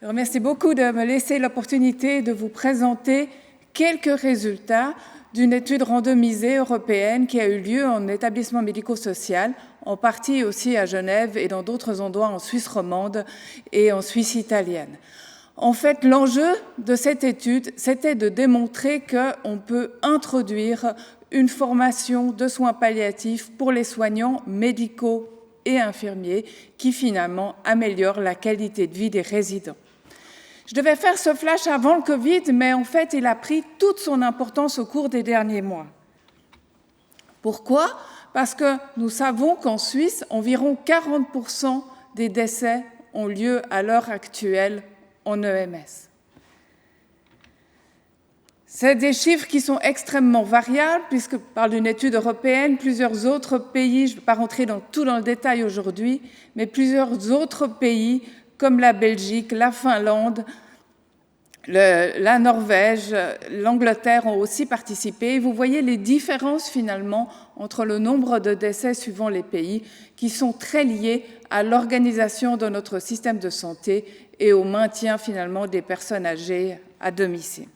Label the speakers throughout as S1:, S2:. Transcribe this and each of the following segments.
S1: Je vous remercie beaucoup de me laisser l'opportunité de vous présenter quelques résultats d'une étude randomisée européenne qui a eu lieu en établissement médico-social, en partie aussi à Genève et dans d'autres endroits en Suisse romande et en Suisse italienne. En fait, l'enjeu de cette étude, c'était de démontrer qu'on peut introduire une formation de soins palliatifs pour les soignants médicaux et infirmiers qui finalement améliore la qualité de vie des résidents. Je devais faire ce flash avant le Covid, mais en fait, il a pris toute son importance au cours des derniers mois. Pourquoi ? Parce que nous savons qu'en Suisse, environ 40% des décès ont lieu à l'heure actuelle en EMS. C'est des chiffres qui sont extrêmement variables, puisque par d'une étude européenne, plusieurs autres pays, je ne vais pas rentrer dans le détail aujourd'hui, mais plusieurs autres pays comme la Belgique, la Finlande, la Norvège, l'Angleterre ont aussi participé. Et vous voyez les différences finalement entre le nombre de décès suivant les pays qui sont très liés à l'organisation de notre système de santé et au maintien finalement des personnes âgées à domicile.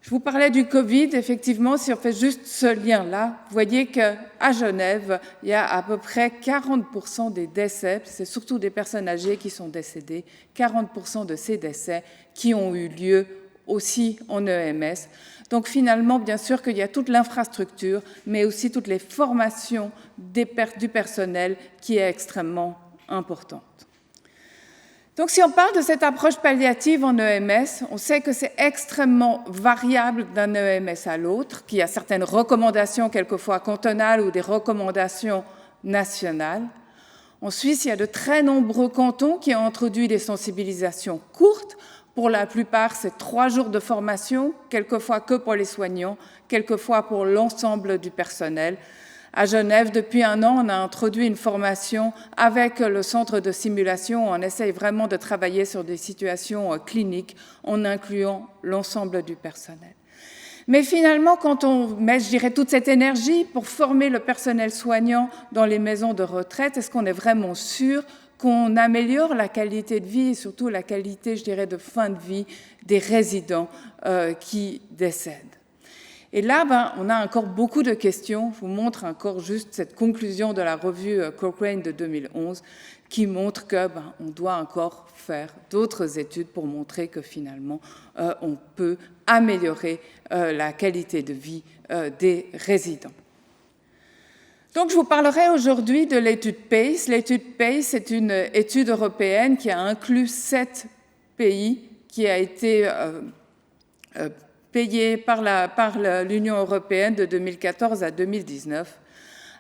S1: Je vous parlais du Covid, effectivement, si on fait juste ce lien-là, vous voyez qu'à Genève, il y a à peu près 40% des décès, c'est surtout des personnes âgées qui sont décédées, 40% de ces décès qui ont eu lieu aussi en EMS. Donc finalement, bien sûr qu'il y a toute l'infrastructure, mais aussi toutes les formations du personnel qui est extrêmement importante. Donc, si on parle de cette approche palliative en EMS, on sait que c'est extrêmement variable d'un EMS à l'autre, qu'il y a certaines recommandations quelquefois cantonales ou des recommandations nationales. En Suisse, il y a de très nombreux cantons qui ont introduit des sensibilisations courtes. Pour la plupart, c'est 3 jours de formation, quelquefois que pour les soignants, quelquefois pour l'ensemble du personnel. À Genève, depuis 1 an, on a introduit une formation avec le centre de simulation. On essaye vraiment de travailler sur des situations cliniques en incluant l'ensemble du personnel. Mais finalement, quand on met, je dirais, toute cette énergie pour former le personnel soignant dans les maisons de retraite, est-ce qu'on est vraiment sûr qu'on améliore la qualité de vie et surtout la qualité, je dirais, de fin de vie des résidents qui décèdent ? Et là, on a encore beaucoup de questions. Je vous montre encore juste cette conclusion de la revue Cochrane de 2011 qui montre qu'on doit encore faire d'autres études pour montrer que finalement, on peut améliorer la qualité de vie des résidents. Donc, je vous parlerai aujourd'hui de l'étude PACE. L'étude PACE est une étude européenne qui a inclus 7 pays qui a été payé par l'Union européenne de 2014 à 2019,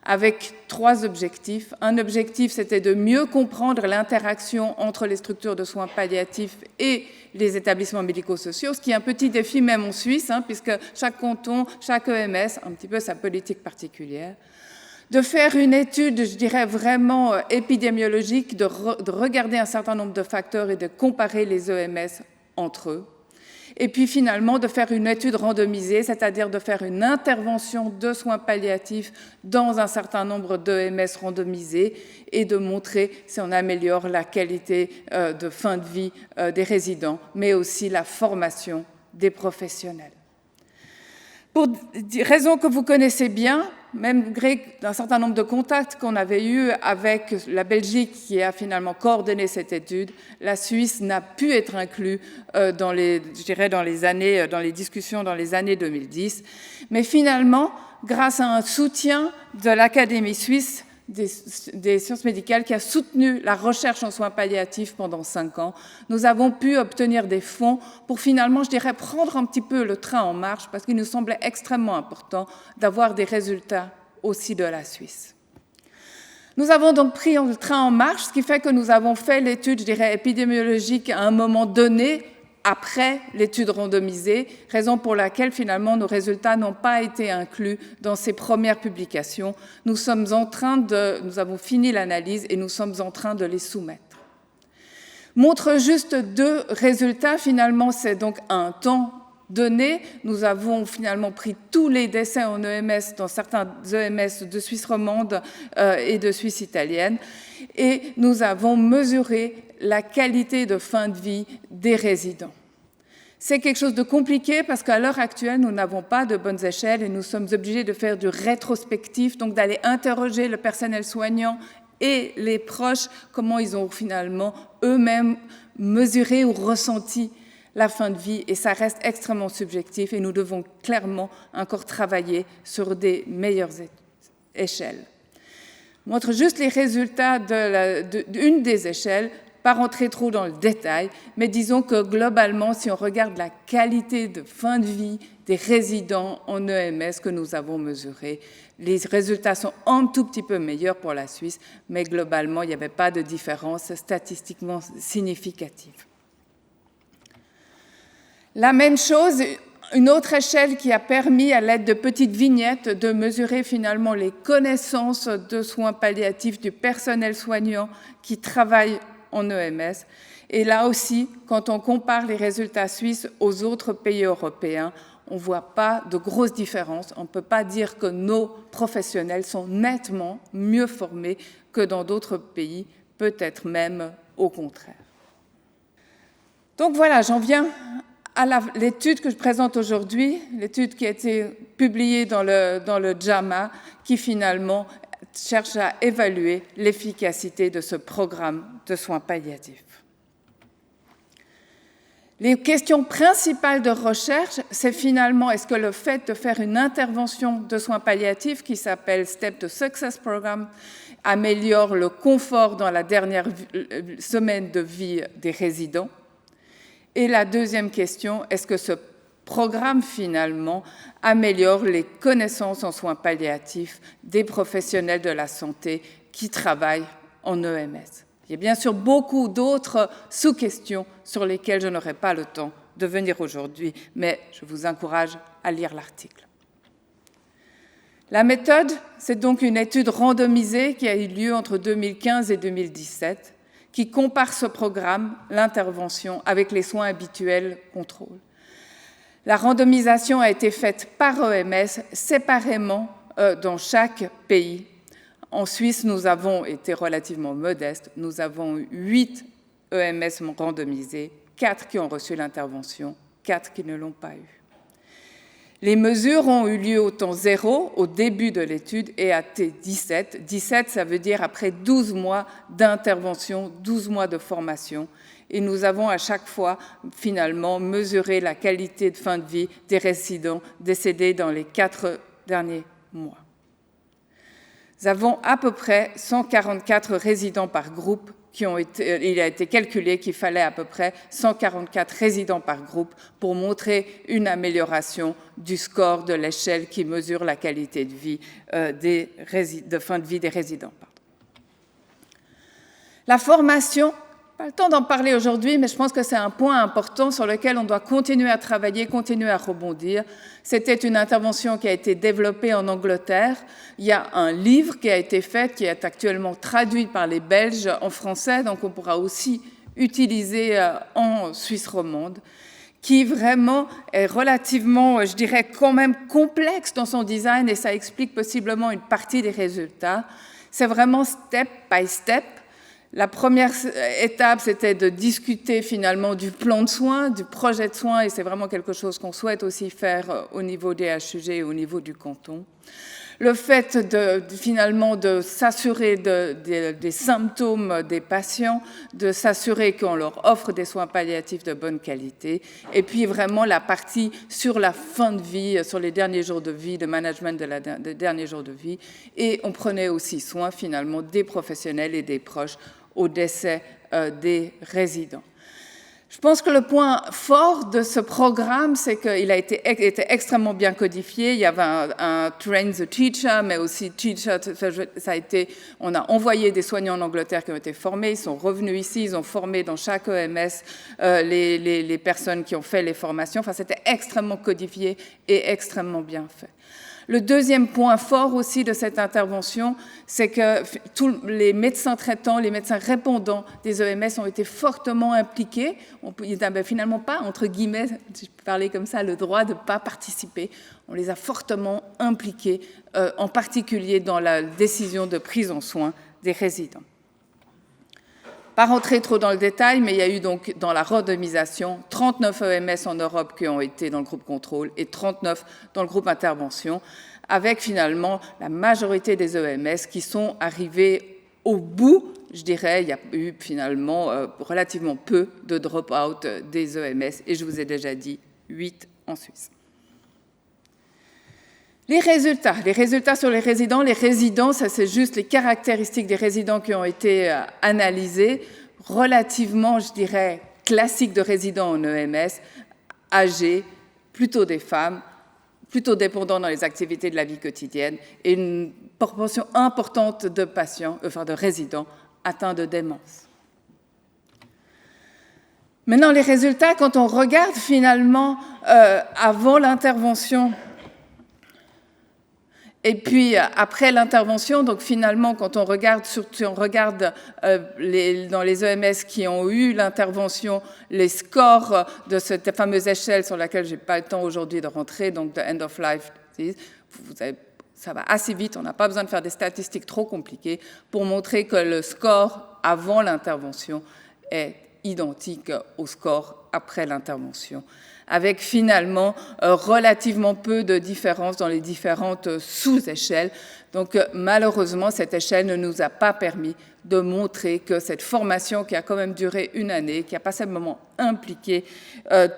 S1: avec 3 objectifs. Un objectif, c'était de mieux comprendre l'interaction entre les structures de soins palliatifs et les établissements médico-sociaux, ce qui est un petit défi même en Suisse, puisque chaque canton, chaque EMS a un petit peu sa politique particulière. De faire une étude, je dirais, vraiment épidémiologique, de regarder un certain nombre de facteurs et de comparer les EMS entre eux. Et puis finalement de faire une étude randomisée, c'est-à-dire de faire une intervention de soins palliatifs dans un certain nombre d'EMS randomisés et de montrer si on améliore la qualité de fin de vie des résidents, mais aussi la formation des professionnels. Pour des raisons que vous connaissez bien, même gré d'un certain nombre de contacts qu'on avait eus avec la Belgique qui a finalement coordonné cette étude, la Suisse n'a pu être inclue dans les discussions dans les années 2010. Mais finalement, grâce à un soutien de l'Académie suisse des sciences médicales qui a soutenu la recherche en soins palliatifs pendant 5 ans, nous avons pu obtenir des fonds pour finalement, je dirais, prendre un petit peu le train en marche parce qu'il nous semblait extrêmement important d'avoir des résultats aussi de la Suisse. Nous avons donc pris le train en marche, ce qui fait que nous avons fait l'étude, je dirais, épidémiologique à un moment donné, après l'étude randomisée, raison pour laquelle finalement nos résultats n'ont pas été inclus dans ces premières publications. Nous avons fini l'analyse et nous sommes en train de les soumettre. Montre juste 2 résultats, finalement c'est donc un temps donné. Nous avons finalement pris tous les décès en EMS dans certains EMS de Suisse romande et de Suisse italienne et nous avons mesuré la qualité de fin de vie des résidents. C'est quelque chose de compliqué parce qu'à l'heure actuelle, nous n'avons pas de bonnes échelles et nous sommes obligés de faire du rétrospectif, donc d'aller interroger le personnel soignant et les proches, comment ils ont finalement eux-mêmes mesuré ou ressenti la fin de vie, et ça reste extrêmement subjectif et nous devons clairement encore travailler sur des meilleures échelles. Je montre juste les résultats d'une des échelles, pas rentrer trop dans le détail, mais disons que globalement, si on regarde la qualité de fin de vie des résidents en EMS que nous avons mesurés, les résultats sont un tout petit peu meilleurs pour la Suisse, mais globalement, il n'y avait pas de différence statistiquement significative. La même chose, une autre échelle qui a permis, à l'aide de petites vignettes, de mesurer finalement les connaissances de soins palliatifs du personnel soignant qui travaille en EMS. Et là aussi, quand on compare les résultats suisses aux autres pays européens, on ne voit pas de grosses différences. On ne peut pas dire que nos professionnels sont nettement mieux formés que dans d'autres pays, peut-être même au contraire. Donc voilà, j'en viens à l'étude que je présente aujourd'hui, l'étude qui a été publiée dans le JAMA, qui finalement cherche à évaluer l'efficacité de ce programme de soins palliatifs. Les questions principales de recherche, c'est finalement, est-ce que le fait de faire une intervention de soins palliatifs qui s'appelle Step to Success Program améliore le confort dans la dernière semaine de vie des résidents? Et la deuxième question, est-ce que ce programme finalement améliore les connaissances en soins palliatifs des professionnels de la santé qui travaillent en EMS? Il y a bien sûr beaucoup d'autres sous-questions sur lesquelles je n'aurai pas le temps de venir aujourd'hui, mais je vous encourage à lire l'article. La méthode, c'est donc une étude randomisée qui a eu lieu entre 2015 et 2017, qui compare ce programme, l'intervention, avec les soins habituels contrôle. La randomisation a été faite par EMS séparément dans chaque pays. En Suisse, nous avons été relativement modestes. Nous avons eu 8 EMS randomisés, 4 qui ont reçu l'intervention, 4 qui ne l'ont pas eu. Les mesures ont eu lieu au temps 0, au début de l'étude, et à T17. 17, ça veut dire après 12 mois d'intervention, 12 mois de formation. Et nous avons à chaque fois, finalement, mesuré la qualité de fin de vie des résidents décédés dans les 4 derniers mois. Nous avons à peu près 144 résidents par groupe. Il a été calculé qu'il fallait à peu près 144 résidents par groupe pour montrer une amélioration du score de l'échelle qui mesure la qualité de vie de fin de vie des résidents. La formation, pas le temps d'en parler aujourd'hui, mais je pense que c'est un point important sur lequel on doit continuer à travailler, continuer à rebondir. C'était une intervention qui a été développée en Angleterre. Il y a un livre qui a été fait, qui est actuellement traduit par les Belges en français, donc on pourra aussi utiliser en Suisse romande, qui vraiment est relativement, je dirais, quand même complexe dans son design, et ça explique possiblement une partie des résultats. C'est vraiment step by step. La première étape, c'était de discuter finalement du plan de soins, du projet de soins, et c'est vraiment quelque chose qu'on souhaite aussi faire au niveau des HUG et au niveau du canton. Le fait finalement de s'assurer des symptômes des patients, de s'assurer qu'on leur offre des soins palliatifs de bonne qualité, et puis vraiment la partie sur la fin de vie, sur les derniers jours de vie, de management des derniers jours de vie, et on prenait aussi soin finalement des professionnels et des proches au décès des résidents. Je pense que le point fort de ce programme, c'est qu'il a été extrêmement bien codifié. Il y avait un Train the Teacher, mais aussi Teacher, on a envoyé des soignants en Angleterre qui ont été formés, ils sont revenus ici, ils ont formé dans chaque EMS les personnes qui ont fait les formations. Enfin, c'était extrêmement codifié et extrêmement bien fait. Le deuxième point fort aussi de cette intervention, c'est que tous les médecins traitants, les médecins répondants des EMS ont été fortement impliqués. Ils n'avaient finalement pas, entre guillemets, si je peux parler comme ça, le droit de ne pas participer. On les a fortement impliqués, en particulier dans la décision de prise en soin des résidents. Pas rentrer trop dans le détail, mais il y a eu donc dans la randomisation 39 EMS en Europe qui ont été dans le groupe contrôle et 39 dans le groupe intervention, avec finalement la majorité des EMS qui sont arrivés au bout. Je dirais, il y a eu finalement relativement peu de drop-out des EMS, et je vous ai déjà dit 8 en Suisse. Les résultats sur les résidents, ça c'est juste les caractéristiques des résidents qui ont été analysés, relativement, je dirais, classiques de résidents en EMS, âgés, plutôt des femmes, plutôt dépendants dans les activités de la vie quotidienne, et une proportion importante de patients, de résidents atteints de démence. Maintenant, les résultats, quand on regarde finalement avant l'intervention et puis après l'intervention, donc finalement, quand on regarde, surtout on regarde dans les EMS qui ont eu l'intervention, les scores de cette fameuse échelle sur laquelle je n'ai pas le temps aujourd'hui de rentrer, donc de End of Life Disease, ça va assez vite, on n'a pas besoin de faire des statistiques trop compliquées pour montrer que le score avant l'intervention est identique au score après l'intervention, avec finalement relativement peu de différences dans les différentes sous-échelles. Donc malheureusement, cette échelle ne nous a pas permis de montrer que cette formation qui a quand même duré une année, qui a pas simplement impliqué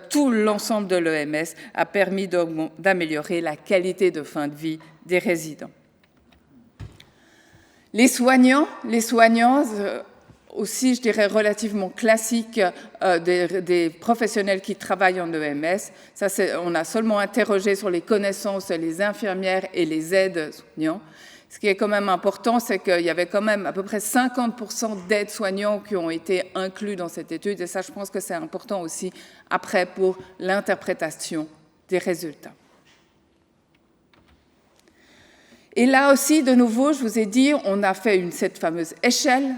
S1: tout l'ensemble de l'EMS, a permis d'améliorer la qualité de fin de vie des résidents. Les soignants aussi, je dirais, relativement classique des professionnels qui travaillent en EMS. Ça, on a seulement interrogé sur les connaissances les infirmières et les aides-soignants. Ce qui est quand même important, c'est qu'il y avait quand même à peu près 50% d'aides-soignants qui ont été inclus dans cette étude. Et ça, je pense que c'est important aussi après pour l'interprétation des résultats. Et là aussi, de nouveau, je vous ai dit, on a fait cette fameuse échelle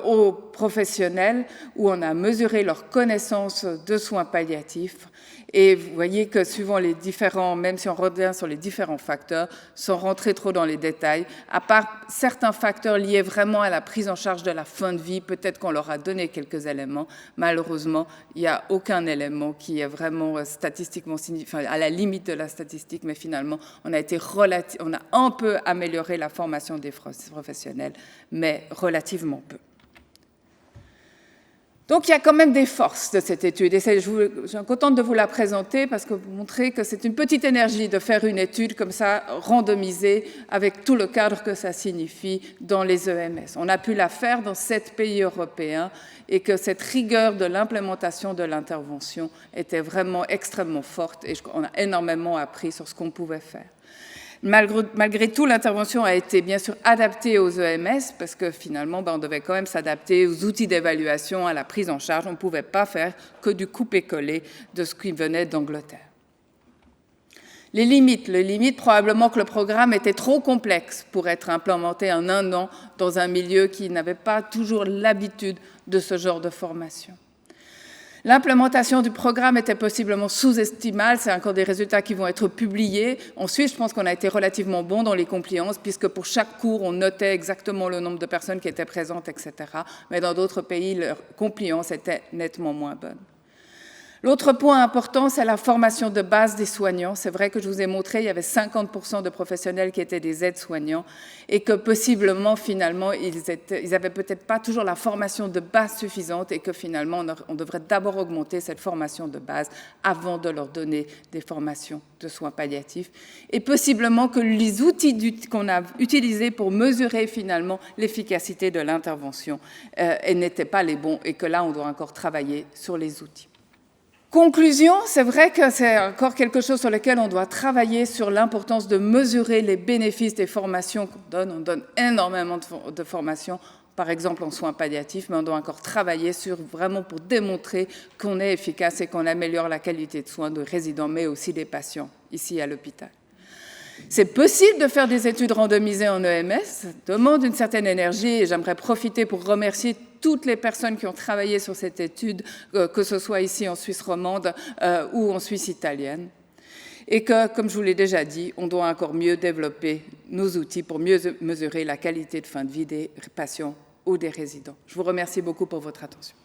S1: aux professionnels où on a mesuré leur connaissance de soins palliatifs. Et vous voyez que suivant les différents, même si on revient sur les différents facteurs, sans rentrer trop dans les détails, à part certains facteurs liés vraiment à la prise en charge de la fin de vie, peut-être qu'on leur a donné quelques éléments. Malheureusement, il n'y a aucun élément qui est vraiment statistiquement à la limite de la statistique, mais finalement, on a un peu amélioré la formation des professionnels, mais relativement peu. Donc, il y a quand même des forces de cette étude, et je suis contente de vous la présenter parce que vous montrez que c'est une petite énergie de faire une étude comme ça, randomisée, avec tout le cadre que ça signifie dans les EMS. On a pu la faire dans 7 pays européens et que cette rigueur de l'implémentation de l'intervention était vraiment extrêmement forte et on a énormément appris sur ce qu'on pouvait faire. Malgré tout, l'intervention a été bien sûr adaptée aux EMS parce que finalement, on devait quand même s'adapter aux outils d'évaluation, à la prise en charge. On ne pouvait pas faire que du couper-coller de ce qui venait d'Angleterre. Les limites, probablement que le programme était trop complexe pour être implémenté en un an dans un milieu qui n'avait pas toujours l'habitude de ce genre de formation. L'implémentation du programme était possiblement sous-estimale, c'est encore des résultats qui vont être publiés. En Suisse, je pense qu'on a été relativement bon dans les compliances, puisque pour chaque cours, on notait exactement le nombre de personnes qui étaient présentes, etc. Mais dans d'autres pays, leur compliance était nettement moins bonne. L'autre point important, c'est la formation de base des soignants. C'est vrai que je vous ai montré, il y avait 50% de professionnels qui étaient des aides-soignants et que possiblement, finalement, ils n'avaient peut-être pas toujours la formation de base suffisante et que finalement, on devrait d'abord augmenter cette formation de base avant de leur donner des formations de soins palliatifs. Et possiblement que les outils qu'on a utilisés pour mesurer finalement l'efficacité de l'intervention n'étaient pas les bons et que là, on doit encore travailler sur les outils. Conclusion, c'est vrai que c'est encore quelque chose sur lequel on doit travailler sur l'importance de mesurer les bénéfices des formations qu'on donne. On donne énormément de formations, par exemple en soins palliatifs, mais on doit encore travailler sur vraiment pour démontrer qu'on est efficace et qu'on améliore la qualité de soins des résidents, mais aussi des patients ici à l'hôpital. C'est possible de faire des études randomisées en EMS, ça demande une certaine énergie et j'aimerais profiter pour remercier toutes les personnes qui ont travaillé sur cette étude, que ce soit ici en Suisse romande ou en Suisse italienne. Et que, comme je vous l'ai déjà dit, on doit encore mieux développer nos outils pour mieux mesurer la qualité de fin de vie des patients ou des résidents. Je vous remercie beaucoup pour votre attention.